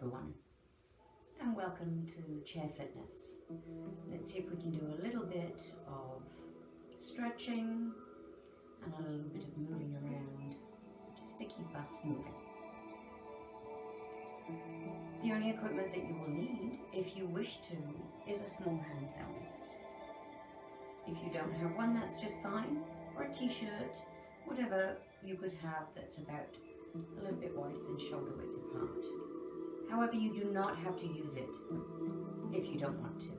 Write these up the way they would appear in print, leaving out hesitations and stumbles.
everyone, and welcome to Chair Fitness. Let's see if we can do a little bit of stretching and a little bit of moving around just to keep us moving. The only equipment that you will need, if you wish to, is a small handheld. If you don't have one, that's just fine, or a t-shirt, whatever you could have that's about a little bit wider than shoulder width apart. However, you do not have to use it if you don't want to.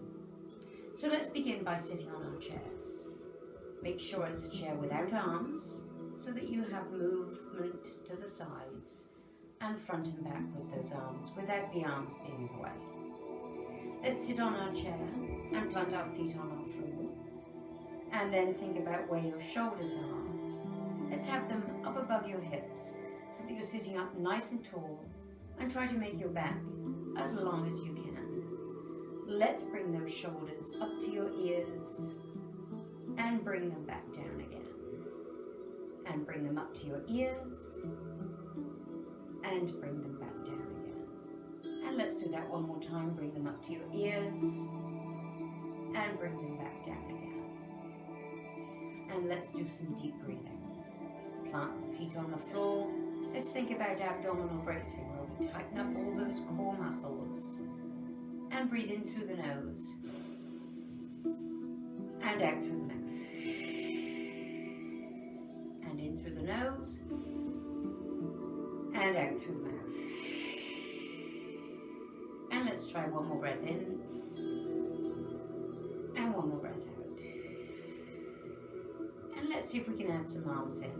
So let's begin by sitting on our chairs. Make sure it's a chair without arms so that you have movement to the sides and front and back with those arms without the arms being in the way. Let's sit on our chair and plant our feet on our floor and then think about where your shoulders are. Let's have them up above your hips so that you're sitting up nice and tall, and try to make your back as long as you can. Let's bring those shoulders up to your ears and bring them back down again. And bring them up to your ears and bring them back down again. And let's do that one more time. Bring them up to your ears and bring them back down again. And let's do some deep breathing. Plant the feet on the floor. Let's think about abdominal bracing, where we tighten up all those core muscles and breathe in through the nose and out through the mouth. And in through the nose and out through the mouth. And let's try one more breath in and one more breath out. And let's see if we can add some arms in.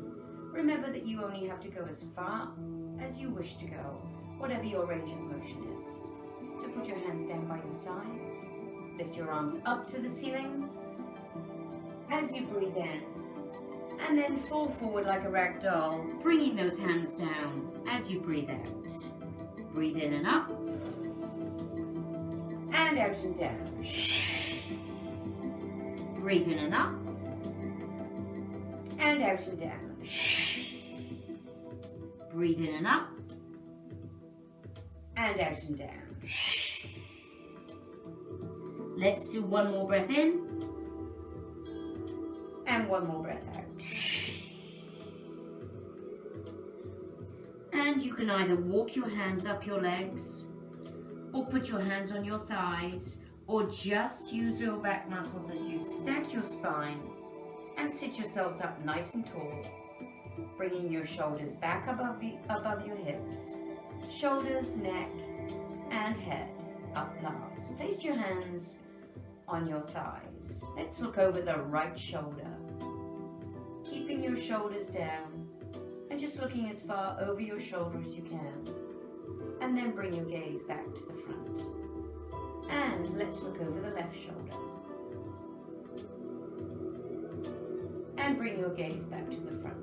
Remember that you only have to go as far as you wish to go, whatever your range of motion is. So put your hands down by your sides, lift your arms up to the ceiling as you breathe in, and then fall forward like a rag doll, bringing those hands down as you breathe out. Breathe in and up, and out and down. Breathe in and up, and out and down. Breathe in and up, and out and down. Let's do one more breath in, and one more breath out. And you can either walk your hands up your legs, or put your hands on your thighs, or just use your back muscles as you stack your spine and sit yourselves up nice and tall. Bringing your shoulders back above your hips, shoulders, neck, and head up last. Place your hands on your thighs. Let's look over the right shoulder, keeping your shoulders down and just looking as far over your shoulder as you can. And then bring your gaze back to the front. And let's look over the left shoulder. And bring your gaze back to the front.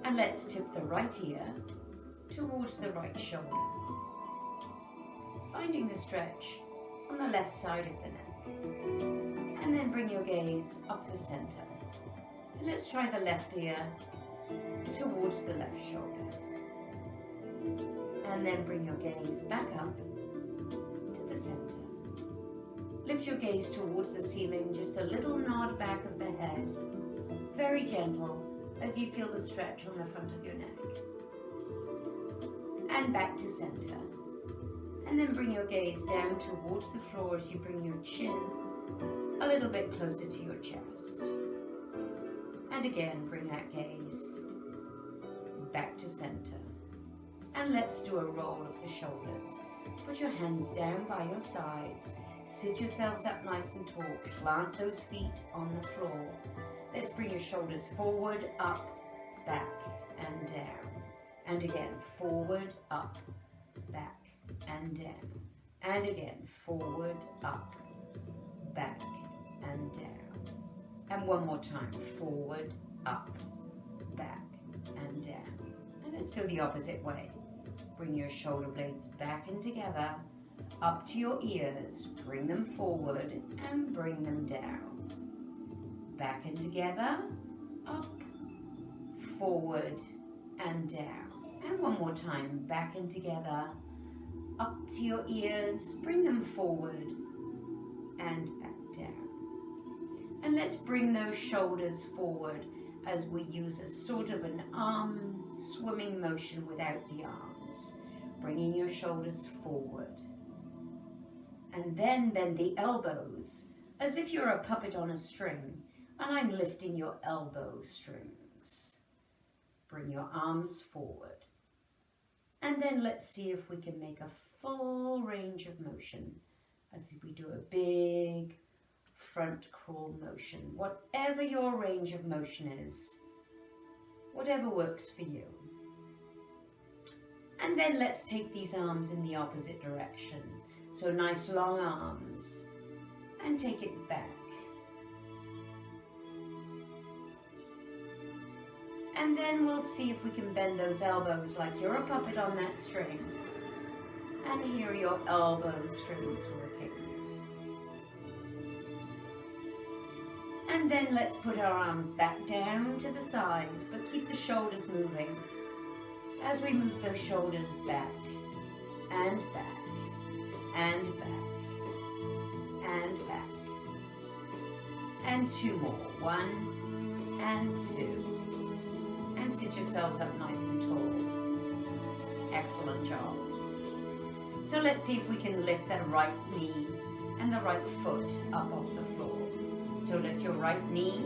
And let's tip the right ear towards the right shoulder. Finding the stretch on the left side of the neck. And then bring your gaze up to center. And let's try the left ear towards the left shoulder. And then bring your gaze back up to the center. Lift your gaze towards the ceiling, just a little nod back of the head. Very gentle as you feel the stretch on the front of your neck. And back to center. And then bring your gaze down towards the floor as you bring your chin a little bit closer to your chest. And again, bring that gaze back to center. And let's do a roll of the shoulders. Put your hands down by your sides. Sit yourselves up nice and tall. Plant those feet on the floor. Let's bring your shoulders forward, up, back, and down. And again, forward, up, back, and down. And again, forward, up, back, and down. And one more time, forward, up, back, and down. And let's go the opposite way. Bring your shoulder blades back and together, up to your ears. Bring them forward and bring them down. Back and together, up, forward, and down. And one more time, back and together, up to your ears, bring them forward and back down. And let's bring those shoulders forward as we use a sort of an arm swimming motion without the arms. Bringing your shoulders forward. And then bend the elbows as if you're a puppet on a string, and I'm lifting your elbow strings. Bring your arms forward. And then let's see if we can make a full range of motion as if we do a big front crawl motion. Whatever your range of motion is, whatever works for you. And then let's take these arms in the opposite direction. So nice long arms, and take it back. And then we'll see if we can bend those elbows like you're a puppet on that string. And hear your elbow strings working. And then let's put our arms back down to the sides, but keep the shoulders moving. As we move those shoulders back, and back, and back, and back. And two more. 1 and 2. And sit yourselves up nice and tall. Excellent job. So let's see if we can lift that right knee and the right foot up off the floor. So lift your right knee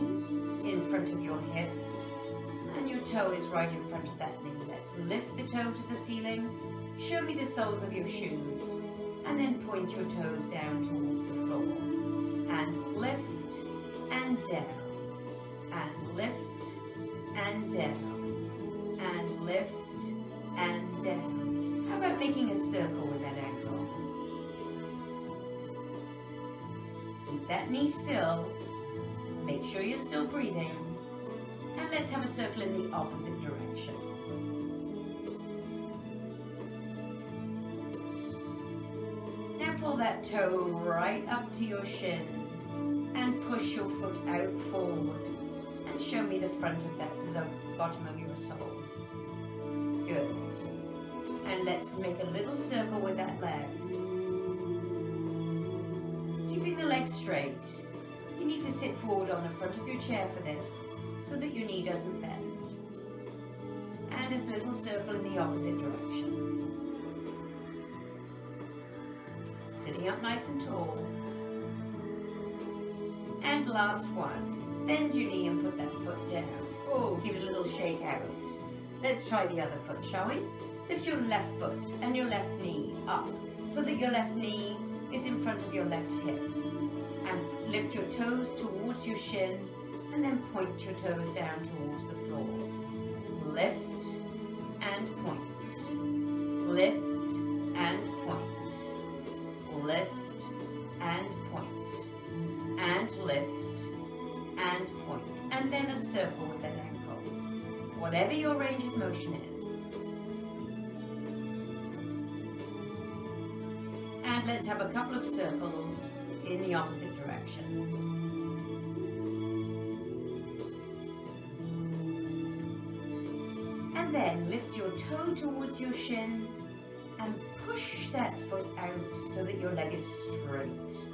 in front of your hip, and your toe is right in front of that knee. Let's lift the toe to the ceiling. Show me the soles of your shoes, and then point your toes down towards the floor. And lift and down, and lift and down, and lift and down. How about making a circle with that ankle? Keep that knee still. Make sure you're still breathing. And let's have a circle in the opposite direction. Now pull that toe right up to your shin and push your foot out forward. And show me the front of that, the bottom of your sole. Good. And let's make a little circle with that leg. Keeping the leg straight. You need to sit forward on the front of your chair for this, so that your knee doesn't bend. And a little circle in the opposite direction. Sitting up nice and tall. And last one. Bend your knee and put that foot down. Oh, give it a little shake out. Let's try the other foot, shall we? Lift your left foot and your left knee up, so that your left knee is in front of your left hip. And lift your toes towards your shin, and then point your toes down towards the floor. Lift and point. Lift and point. Lift and point. And lift and point. And then a circle with that ankle. Whatever your range of motion is. And let's have a couple of circles in the opposite direction. And then lift your toe towards your shin and push that foot out so that your leg is straight.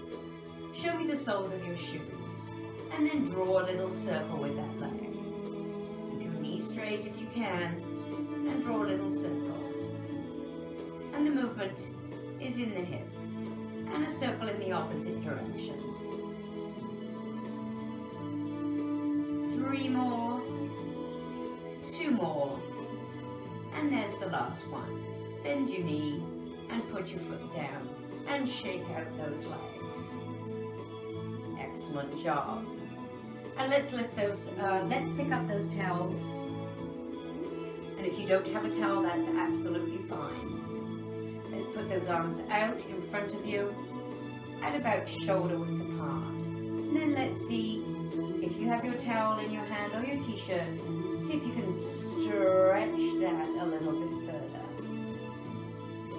Show me the soles of your shoes, and then draw a little circle with that leg. Keep your knee straight if you can, and draw a little circle. And the movement is in the hip, and a circle in the opposite direction. 3 more, 2 more, and there's the last one. Bend your knee and put your foot down and shake out those legs. Excellent job. And let's lift those, let's pick up those towels. And if you don't have a towel, that's absolutely fine. Let's put those arms out in front of you at about shoulder width apart. And then let's see if you have your towel in your hand or your t-shirt, see if you can stretch that a little bit further.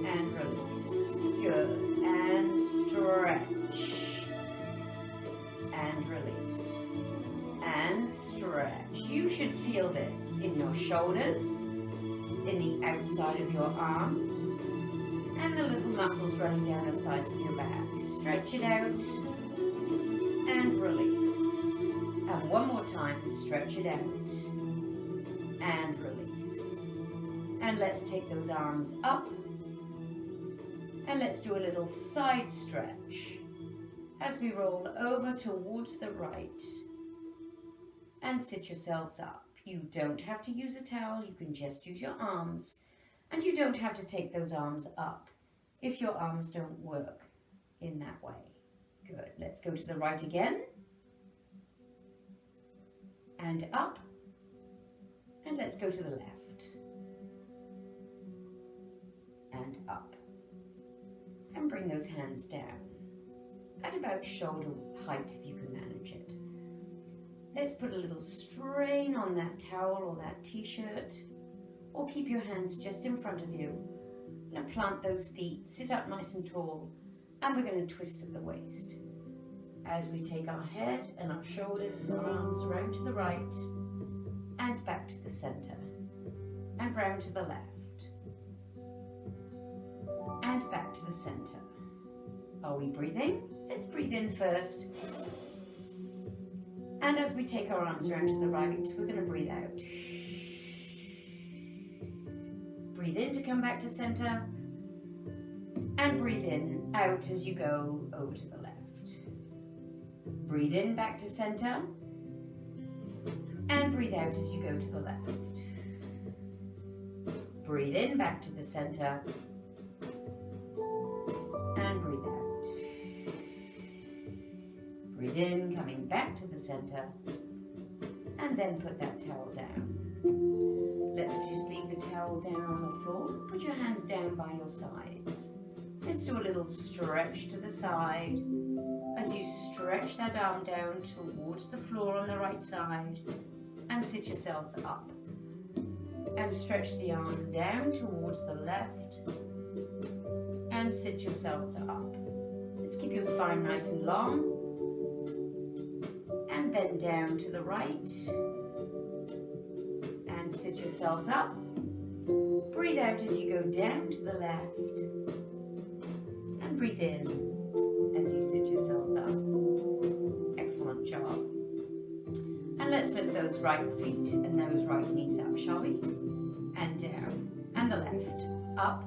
And release. Good. And stretch. And release. And stretch. You should feel this in your shoulders, in the outside of your arms, And the little muscles running down the sides of your back. Stretch it out and release. And one more time, stretch it out and release. And let's take those arms up and let's do a little side stretch as we roll over towards the right and sit yourselves up. You don't have to use a towel, you can just use your arms, and you don't have to take those arms up if your arms don't work in that way. Good. Let's go to the right again. And up. And let's go to the left. And up. And bring those hands down at about shoulder height if you can manage it. Let's put a little strain on that towel or that t-shirt, or keep your hands just in front of you. And plant those feet, sit up nice and tall, and we're going to twist at the waist. As we take our head and our shoulders and our arms round to the right, and back to the center, and round to the left, and back to the center. Are we breathing? Let's breathe in first. And as we take our arms round to the right, we're going to breathe out. Breathe in to come back to center, and breathe in, out as you go over to the left. Breathe in back to center, and breathe out as you go to the left. Breathe in back to the center, and breathe out. Breathe in, coming back to the center, and then put that towel down. Let's just leave the towel down on the floor. Put your hands down by your sides. Let's do a little stretch to the side. As you stretch that arm down towards the floor on the right side, and sit yourselves up. And stretch the arm down towards the left, and sit yourselves up. Let's keep your spine nice and long. And bend down to the right. And sit yourselves up. Breathe out as you go down to the left. And breathe in as you sit yourselves up. Excellent job. And let's lift those right feet and those right knees up, shall we? And down. And the left. Up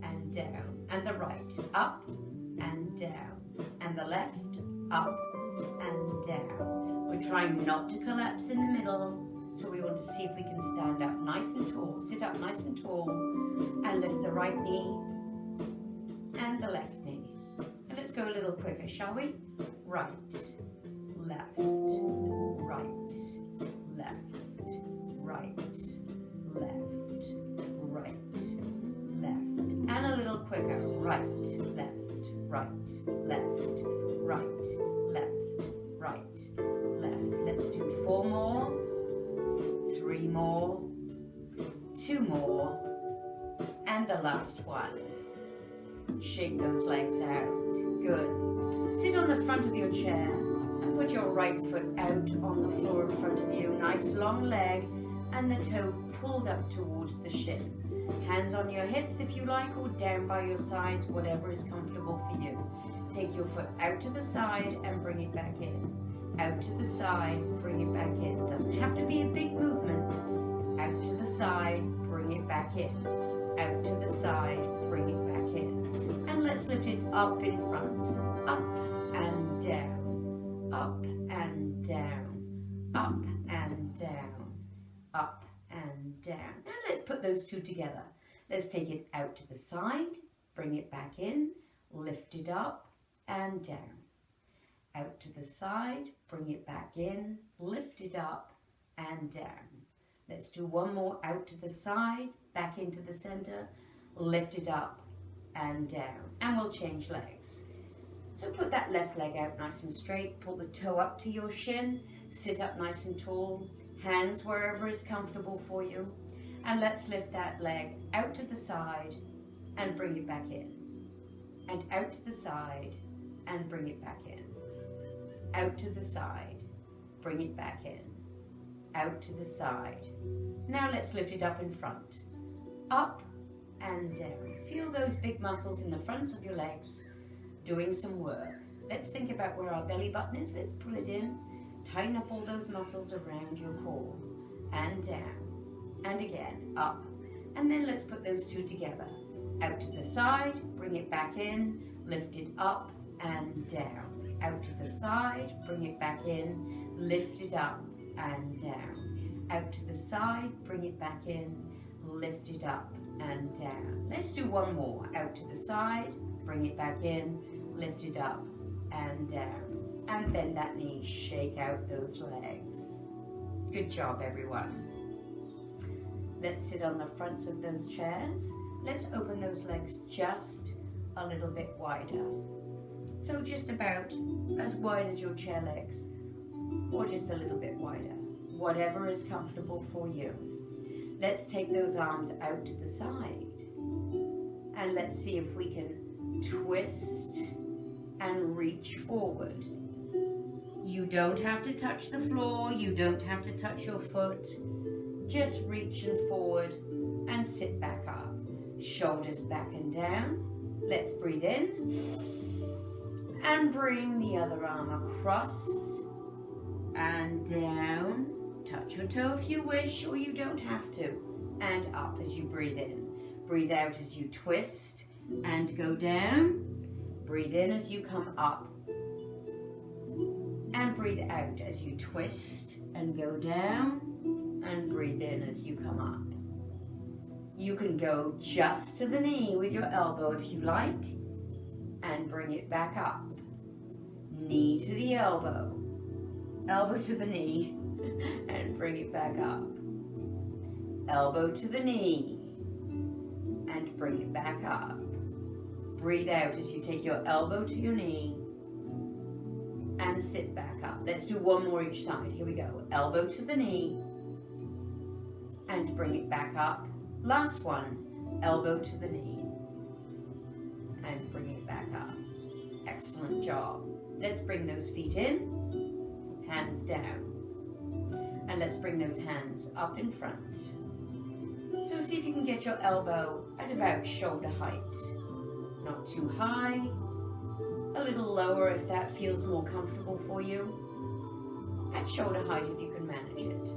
and down. And the right. Up and down. And the left. Up and down. We're trying not to collapse in the middle. So we want to see if we can stand up nice and tall, sit up nice and tall, and lift the right knee and the left knee. And let's go a little quicker, shall we? Right, left, right, left, right, left, right, left. And a little quicker. Right, left, right, left, right, left, right, left. Let's do 4 more. 3 more, 2 more, and the last one. Shake those legs out. Good. Sit on the front of your chair and put your right foot out on the floor in front of you. Nice long leg and the toe pulled up towards the shin. Hands on your hips if you like, or down by your sides, whatever is comfortable for you. Take your foot out to the side and bring it back in. Out to the side, bring it back in. It doesn't have to be a big movement. Out to the side, bring it back in. Out to the side, bring it back in. And let's lift it up in front. Up and down. Up and down. Up and down. Up and down. Now let's put those two together. Let's take it out to the side, bring it back in, lift it up and down. Out to the side, bring it back in, lift it up and down. Let's do 1 more. Out to the side, back into the center, lift it up and down. And we'll change legs. So put that left leg out nice and straight, pull the toe up to your shin, sit up nice and tall, hands wherever is comfortable for you. And let's lift that leg out to the side and bring it back in. And out to the side and bring it back in. Out to the side, bring it back in, out to the side. Now let's lift it up in front, up and down. Feel those big muscles in the fronts of your legs doing some work. Let's think about where our belly button is. Let's pull it in. Tighten up all those muscles around your core. And down. And again, up. And then let's put those two together. Out to the side, bring it back in, lift it up and down. Out to the side, bring it back in, lift it up and down. Out to the side, bring it back in, lift it up and down. Let's do one more. Out to the side, bring it back in, lift it up and down. And bend that knee, shake out those legs. Good job, everyone. Let's sit on the fronts of those chairs. Let's open those legs just a little bit wider. So just about as wide as your chair legs, or just a little bit wider. Whatever is comfortable for you. Let's take those arms out to the side. And let's see if we can twist and reach forward. You don't have to touch the floor, you don't have to touch your foot. Just reach and forward and sit back up. Shoulders back and down. Let's breathe in. And bring the other arm across and down. Touch your toe if you wish, or you don't have to. And up as you breathe in. Breathe out as you twist and go down. Breathe in as you come up. And breathe out as you twist and go down. And breathe in as you come up. You can go just to the knee with your elbow if you like. And bring it back up. Knee to the elbow. Elbow to the knee. And bring it back up. Elbow to the knee. And bring it back up. Breathe out as you take your elbow to your knee. And sit back up. Let's do one more each side. Here we go. Elbow to the knee. And bring it back up. Last one. Elbow to the knee. And bring it back up. Excellent job. Let's bring those feet in. Hands down. And let's bring those hands up in front. So see if you can get your elbow at about shoulder height. Not too high. A little lower if that feels more comfortable for you. At shoulder height if you can manage it.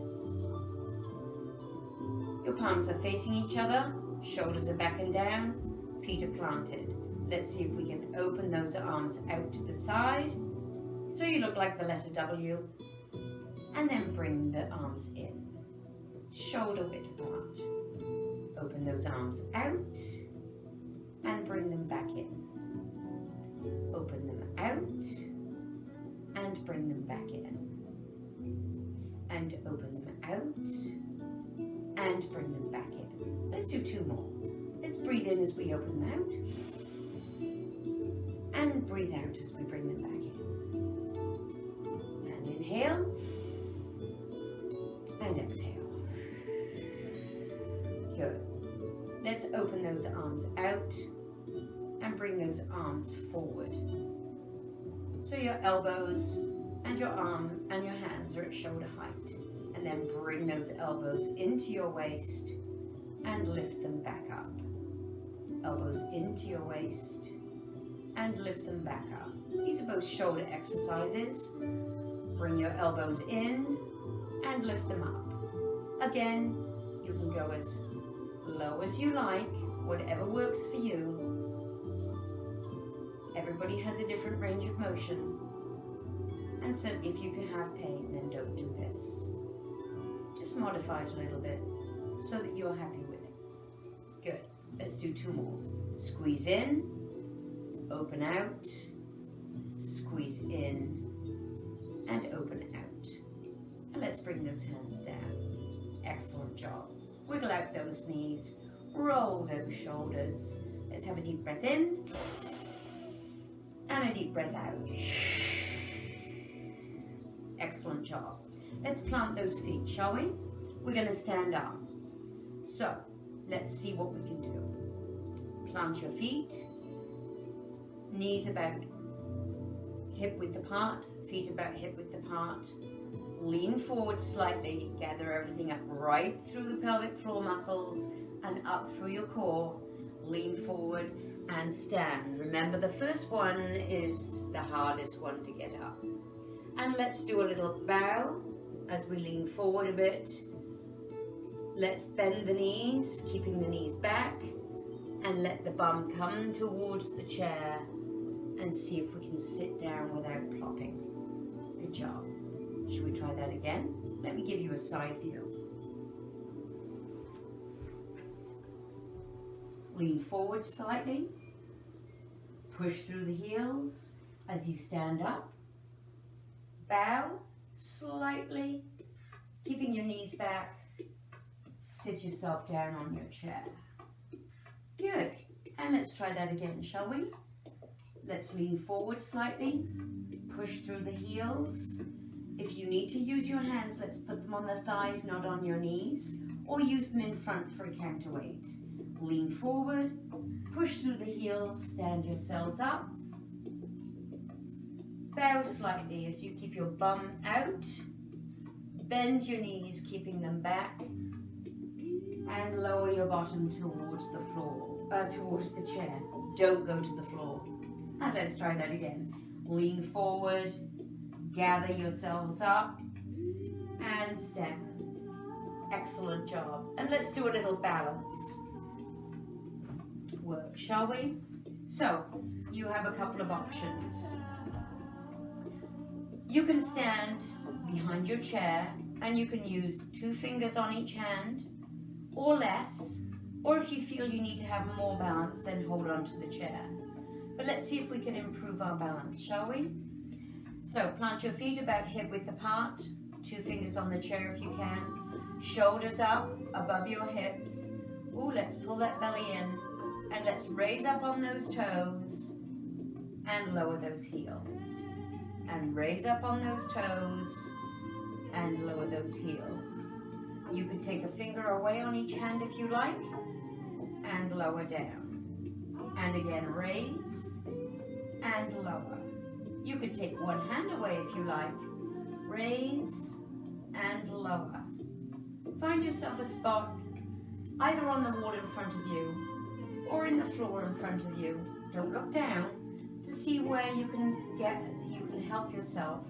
Your palms are facing each other. Shoulders are back and down. Feet are planted. Let's see if we can open those arms out to the side. So you look like the letter W. And then bring the arms in. Shoulder width apart. Open those arms out. And bring them back in. Open them out. And bring them back in. And open them out. And bring them back in. Let's do two more. Let's breathe in as we open them out. And breathe out as we bring them back in. And inhale. And exhale. Good. Let's open those arms out and bring those arms forward. So your elbows and your arm and your hands are at shoulder height. And then bring those elbows into your waist and lift them back up. Elbows into your waist and lift them back up. These are both shoulder exercises. Bring your elbows in and lift them up. Again, you can go as low as you like, whatever works for you. Everybody has a different range of motion. And so if you have pain, then don't do this. Just modify it a little bit so that you're happy with it. Good. Let's do two more. Squeeze in, open out, squeeze in, and open out. And let's bring those hands down. Excellent job. Wiggle out those knees, roll those shoulders. Let's have a deep breath in, and a deep breath out. Excellent job. Let's plant those feet, shall we? We're going to stand up. So, let's see what we can do. Plant your feet, knees about hip width apart, feet about hip width apart. Lean forward slightly, gather everything up right through the pelvic floor muscles and up through your core. Lean forward and stand. Remember, the first one is the hardest one to get up. And let's do a little bow as we lean forward a bit. Let's bend the knees, keeping the knees back, and let the bum come towards the chair and see if we can sit down without plopping. Good job. Should we try that again? Let me give you a side view. Lean forward slightly. Push through the heels as you stand up. Bow slightly, keeping your knees back. Sit yourself down on your chair. Good. And let's try that again, shall we? Let's lean forward slightly. Push through the heels. If you need to use your hands, let's put them on the thighs, not on your knees, or use them in front for a counterweight. Lean forward, push through the heels, stand yourselves up. Bow slightly as you keep your bum out. Bend your knees, keeping them back. And lower your bottom towards the floor, towards the chair. Don't go to the floor. And let's try that again. Lean forward. Gather yourselves up and stand. Excellent job. And let's do a little balance work, shall we? So, you have a couple of options. You can stand behind your chair and you can use 2 fingers on each hand or less, or if you feel you need to have more balance, then hold on to the chair. But let's see if we can improve our balance, shall we? So plant your feet about hip width apart, 2 fingers on the chair if you can, shoulders up above your hips. Ooh, let's pull that belly in, and let's raise up on those toes and lower those heels. And raise up on those toes and lower those heels. You can take a finger away on each hand if you like, and lower down. And again, raise and lower. You could take one hand away if you like. Raise and lower. Find yourself a spot, either on the wall in front of you or in the floor in front of you. Don't look down, to see where you can help yourself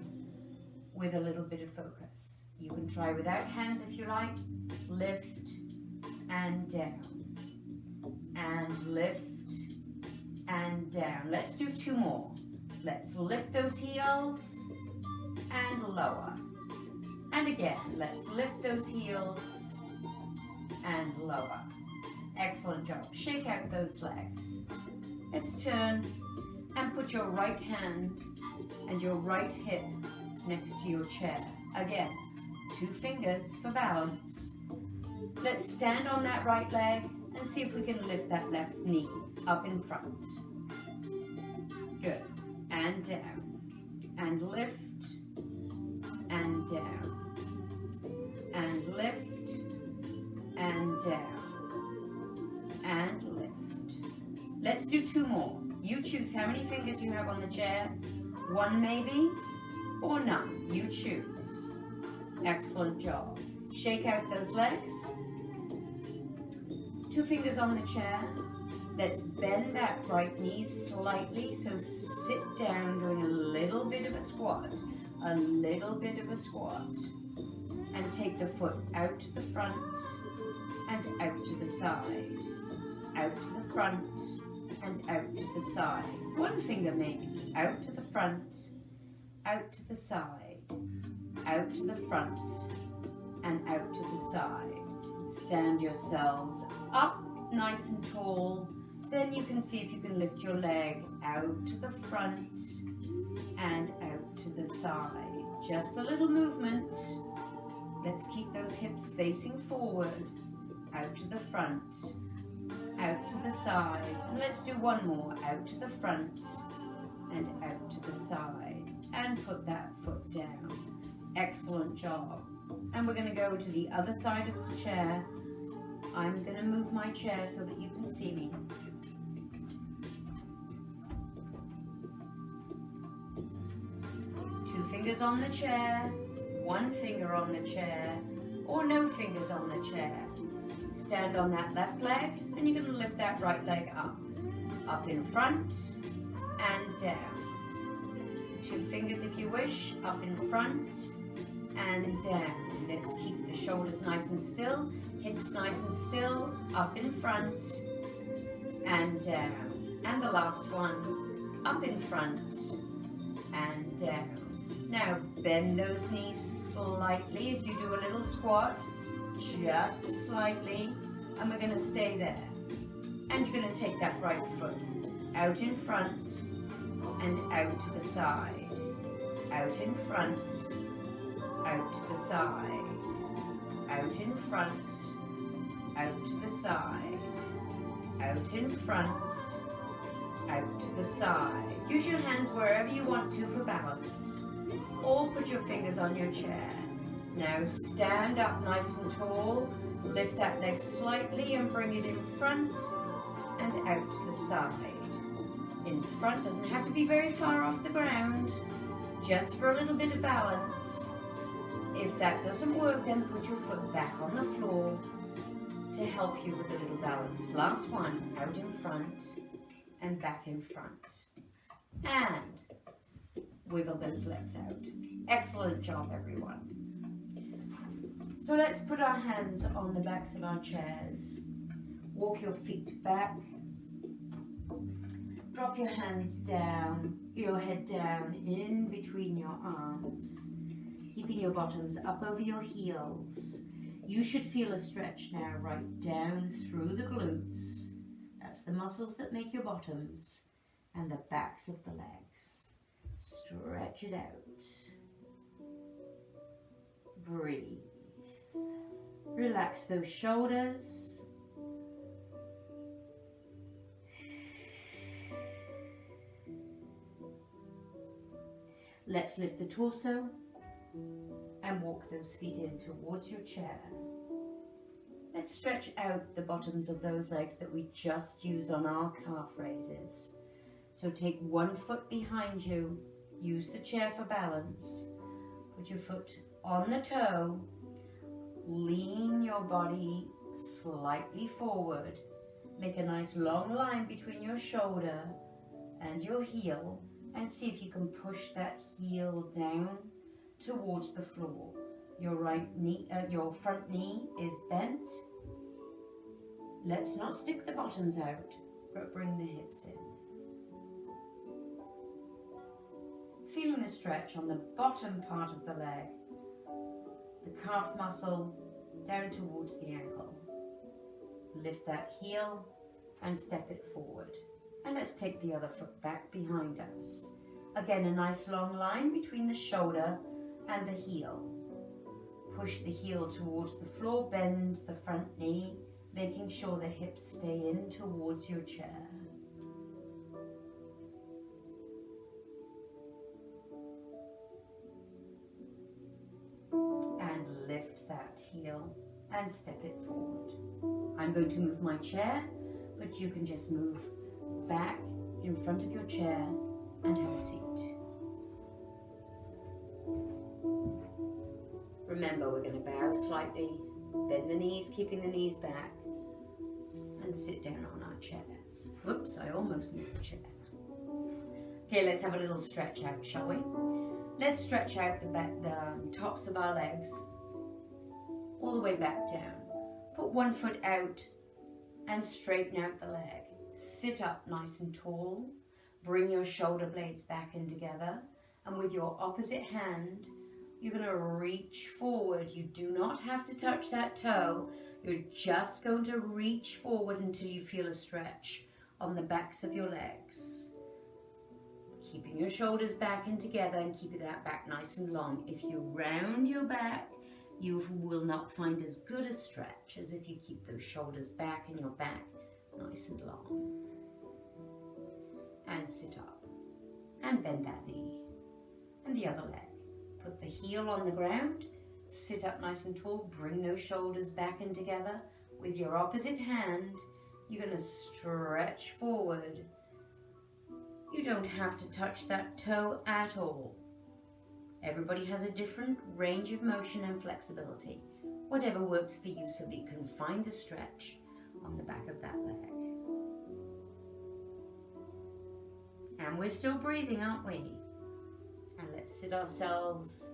with a little bit of focus. You can try without hands if you like. Lift and down. And lift and down. Let's do 2 more. Let's lift those heels and lower. And again, let's lift those heels and lower. Excellent job. Shake out those legs. Let's turn and put your right hand and your right hip next to your chair. Again, 2 fingers for balance. Let's stand on that right leg and see if we can lift that left knee up in front. Good. And down. And lift. And down. And lift. And down. And lift. Let's do 2 more. You choose how many fingers you have on the chair. 1 maybe, or none. You choose. Excellent job. Shake out those legs. 2 fingers on the chair. Let's bend that right knee slightly, so sit down doing a little bit of a squat. A little bit of a squat. And take the foot out to the front and out to the side. Out to the front and out to the side. 1 finger maybe. Out to the front, out to the side, out to the front, and out to the side. Stand yourselves up nice and tall. Then you can see if you can lift your leg out to the front and out to the side. Just a little movement. Let's keep those hips facing forward. Out to the front, out to the side. And let's do 1 more. Out to the front and out to the side. And put that foot down. Excellent job. And we're going to go to the other side of the chair. I'm going to move my chair so that you can see me. Two fingers on the chair. one finger on the chair or no fingers on the chair. Stand on that left leg and you're going to lift that right leg up. Up in front and down. 2 fingers if you wish, up in front and down. Let's keep the shoulders nice and still, hips nice and still, up in front and down. And the last one, up in front and down. Now bend those knees slightly as you do a little squat, just slightly, and we're going to stay there. And you're going to take that right foot out in front and out to the side. Out in front, out to the side. Out in front, out to the side. Out in front, out to the side. Use your hands wherever you want to for balance. Or put your fingers on your chair. Now stand up nice and tall. Lift that leg slightly and bring it in front and out to the side. In front doesn't have to be very far off the ground, just for a little bit of balance. If that doesn't work, then put your foot back on the floor to help you with a little balance. Last one, out in front and back in front. And wiggle those legs out. Excellent job, everyone. So let's put our hands on the backs of our chairs. Walk your feet back. Drop your hands down, your head down in between your arms. Keeping your bottoms up over your heels. You should feel a stretch now right down through the glutes. That's the muscles that make your bottoms and the backs of the legs. Stretch it out. Breathe. Relax those shoulders. Let's lift the torso and walk those feet in towards your chair. Let's stretch out the bottoms of those legs that we just used on our calf raises. So take one foot behind you, use the chair for balance, put your foot on the toe, lean your body slightly forward, make a nice long line between your shoulder and your heel, and see if you can push that heel down towards the floor. Your right knee, your front knee is bent. Let's not stick the bottoms out, but bring the hips in. Feeling the stretch on the bottom part of the leg, the calf muscle down towards the ankle. Lift that heel and step it forward. And let's take the other foot back behind us. Again, a nice long line between the shoulder and the heel. Push the heel towards the floor, bend the front knee, making sure the hips stay in towards your chair. And lift that heel and step it forward. I'm going to move my chair, but you can just move back in front of your chair and have a seat. Remember, we're going to bow slightly, bend the knees, keeping the knees back, and sit down on our chairs. Whoops, I almost missed the chair. Okay, let's have a little stretch out, shall we? Let's stretch out the tops of our legs all the way back down. Put one foot out and straighten out the leg. Sit up nice and tall. Bring your shoulder blades back in together. And with your opposite hand, you're going to reach forward. You do not have to touch that toe. You're just going to reach forward until you feel a stretch on the backs of your legs. Keeping your shoulders back in together and keeping that back nice and long. If you round your back, you will not find as good a stretch as if you keep those shoulders back and your back nice and long. And sit up and bend that knee. And the other leg. Put the heel on the ground, sit up nice and tall, bring those shoulders back in together. With your opposite hand, you're going to stretch forward. You don't have to touch that toe at all. Everybody has a different range of motion and flexibility, whatever works for you, so that you can find the stretch on the back of that leg. And we're still breathing, aren't we? And let's sit ourselves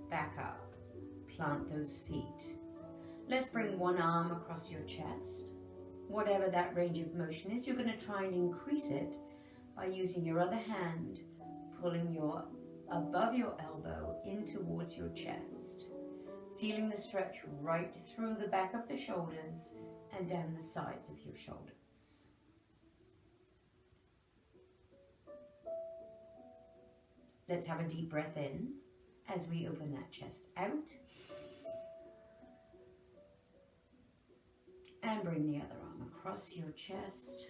back up. Plant those feet. Let's bring one arm across your chest. Whatever that range of motion is, you're going to try and increase it by using your other hand, pulling above your elbow in towards your chest. Feeling the stretch right through the back of the shoulders and down the sides of your shoulders. Let's have a deep breath in as we open that chest out. And bring the other arm across your chest.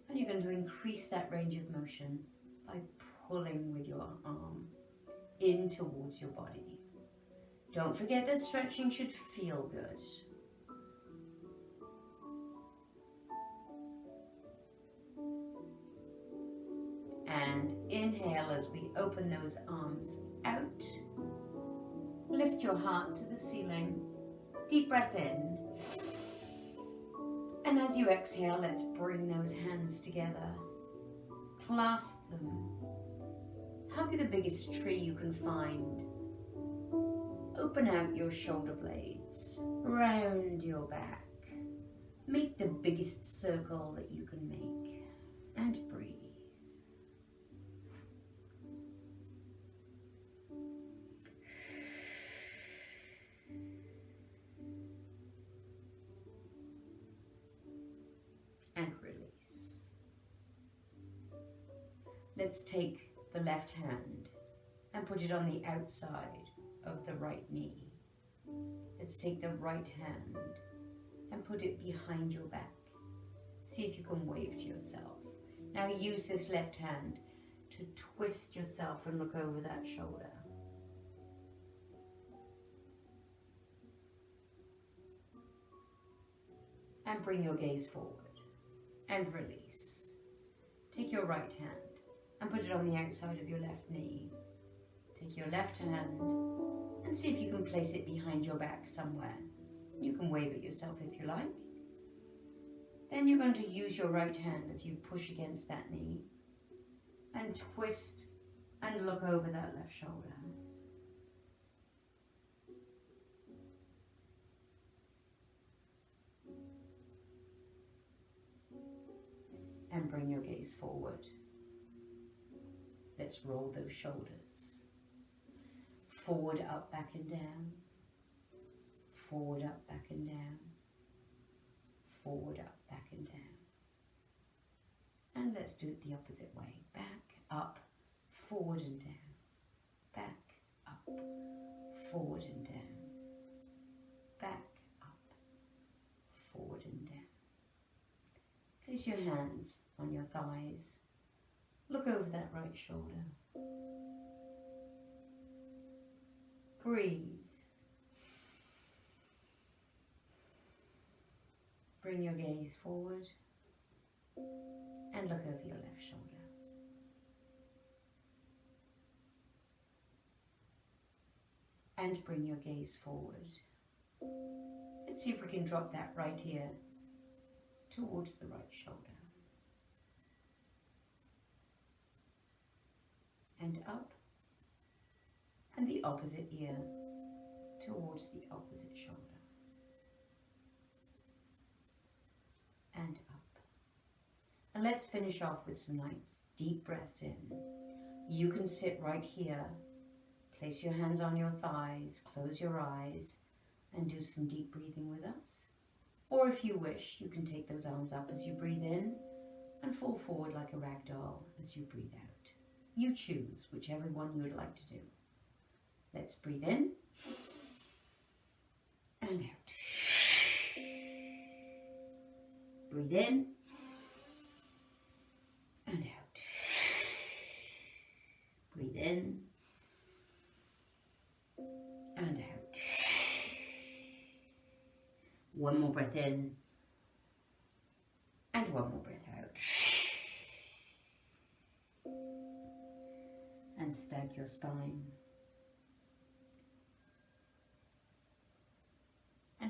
And you're going to increase that range of motion by pulling with your arm in towards your body. Don't forget that stretching should feel good. And inhale as we open those arms out. Lift your heart to the ceiling. Deep breath in. And as you exhale, let's bring those hands together. Clasp them. Hug the biggest tree you can find. Open out your shoulder blades. Round your back. Make the biggest circle that you can make. And breathe. And release. Let's take the left hand and put it on the outside of the right knee. Let's take the right hand and put it behind your back. See if you can wave to yourself. Now use this left hand to twist yourself and look over that shoulder. And bring your gaze forward. And release. Take your right hand and put it on the outside of your left knee. Take your left hand and see if you can place it behind your back somewhere. You can wave at yourself if you like. Then you're going to use your right hand as you push against that knee and twist and look over that left shoulder. And bring your gaze forward. Let's roll those shoulders. Forward, up, back and down. Forward, up, back and down. Forward, up, back and down. And let's do it the opposite way. Back, up, forward and down. Back, up, forward and down. Back, up, forward and down. Place your hands on your thighs. Look over that right shoulder. Breathe. Bring your gaze forward and look over your left shoulder. And bring your gaze forward. Let's see if we can drop that right ear towards the right shoulder. And up. And the opposite ear towards the opposite shoulder. And up. And let's finish off with some nice deep breaths in. You can sit right here. Place your hands on your thighs, close your eyes, and do some deep breathing with us. Or if you wish, you can take those arms up as you breathe in and fall forward like a rag doll as you breathe out. You choose whichever one you would like to do. Let's breathe in and out. Breathe in and out. Breathe in and out. One more breath in and one more breath out. And stack your spine.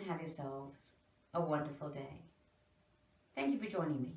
have yourselves a wonderful day. Thank you for joining me.